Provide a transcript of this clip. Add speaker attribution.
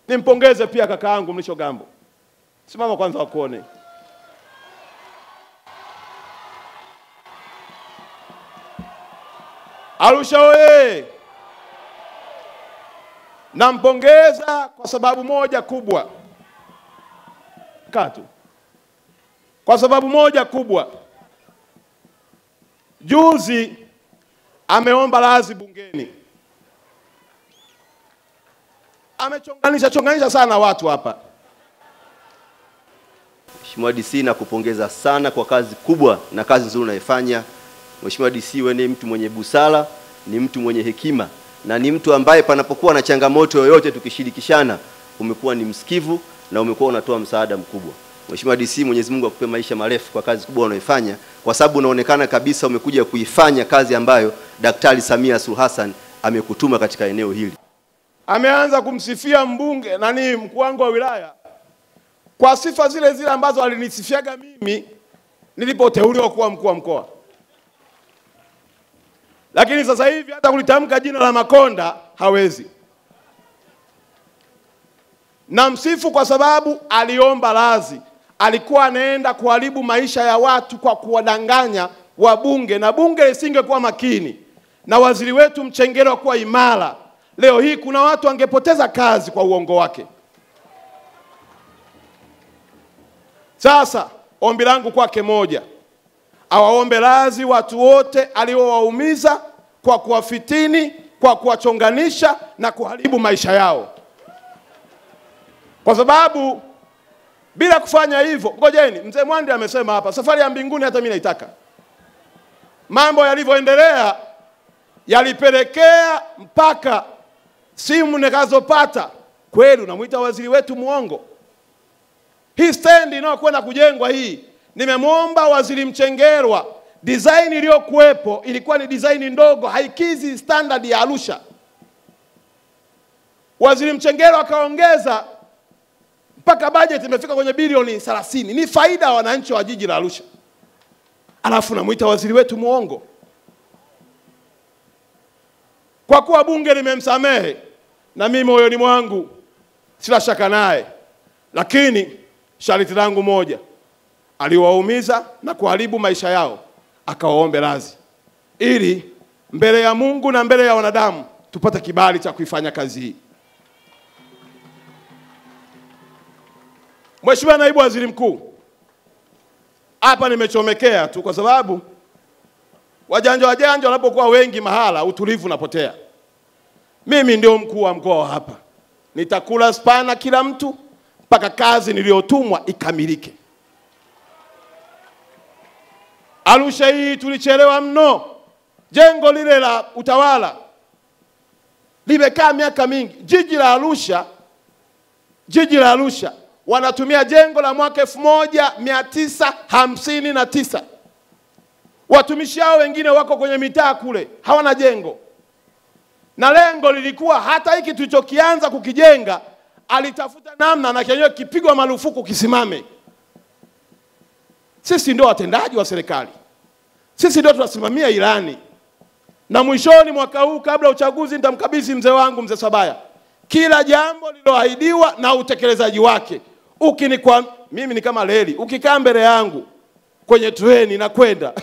Speaker 1: Nimpongeze pia kaka yangu Mlisho Gambo. Simama kwanza wakuone. Arusha oye! Nampongeza kwa sababu moja kubwa. Katu. Kwa sababu moja kubwa. Juzi ameomba radhi bungeni. Amechonganisha sana watu hapa.
Speaker 2: Mheshimiwa DC, nakupongeza sana kwa kazi kubwa na kazi nzuri unaifanya. Mheshimiwa DC, wewe ni mtu mwenye busara, ni mtu mwenye hekima, na ni mtu ambaye panapokuwa na changamoto yoyote tukishirikishana, umekuwa ni msikivu na umekuwa unatoa msaada mkubwa. Mheshimiwa DC, Mwenyezi Mungu akupe maisha marefu kwa kazi kubwa unayoifanya, kwa sababu unaonekana kabisa umekuja kuifanya kazi ambayo Daktari Samia Suluhu Hassan amekutuma katika eneo hili.
Speaker 1: Ameanza kumsifia mbunge mkuu wangu wa wilaya kwa sifa zile zile ambazo alinisifiaga mimi nilipoteuliwa kuwa mkuu wa mkoa. Lakini sasa hivi hata kulitamka jina la Makonda hawezi. Namsifu kwa sababu aliomba radhi. Alikuwa anaenda kuharibu maisha ya watu kwa kuwadanganya wabunge, na bunge lisingekuwa makini na waziri wetu Mchengerwa kuwa imara, leo hii kuna watu wangepoteza kazi kwa uongo wake. Sasa ombi langu kwake moja, awaombe radhi watu wote aliowaumiza kwa kuwafitini, kwa kuwachonganisha na kuharibu maisha yao. Kwa sababu bila kufanya hivyo, ngojeni, mzee Mwandi amesema hapa, safari ya mbinguni hata mimi naitaka. Mambo yalivyoendelea yalipelekea mpaka simu nikazopata, kweli unamuita waziri wetu muongo. Hii stand inayokwenda kujengwa hii, nimemwomba waziri Mchengerwa, design iliyokuwepo ilikuwa ni design ndogo, haikizi standard ya Arusha. Waziri Mchengerwa akaongeza mpaka budget imefika kwenye bilioni 30. Ni faida ya wananchi wa jiji la Arusha. Alafu namuita waziri wetu muongo. Kwa kuwa bunge limemsamehe, na mimi moyoni mwangu sina shaka naye, lakini sharti langu moja, aliwaumiza na kuharibu maisha yao, akawaombe radhi, ili mbele ya Mungu na mbele ya wanadamu tupate kibali cha kuifanya kazi hii. Mheshimiwa Naibu Waziri Mkuu, hapa nimechomekea tu kwa sababu wajanja wanapokuwa wengi mahala utulivu unapotea. Mimi ndio mkuu wa mkoa hapa. Nitakula spana kila mtu mpaka kazi niliyotumwa ikamilike. Arusha hii tulichelewa mno. Jengo lile la utawala limekaa miaka mingi. Jiji la Arusha wanatumia jengo la mwaka 1959. Watumishi hao wengine wako kwenye mitaa kule, hawana jengo. Na lengo lilikuwa hata hiki tulichokianza kukijenga, alitafuta namna na kenyewe kipigwa marufuku kisimame. Sisi ndio watendaji wa serikali. Sisi ndio tunasimamia ilani. Na mwishoni mwaka huu kabla uchaguzi nitamkabidhi mzee wangu mzee Sabaya kila jambo lililoahidiwa na utekelezaji wake. Mimi ni kama reli, ukikaa mbele yangu kwenye treni na kwenda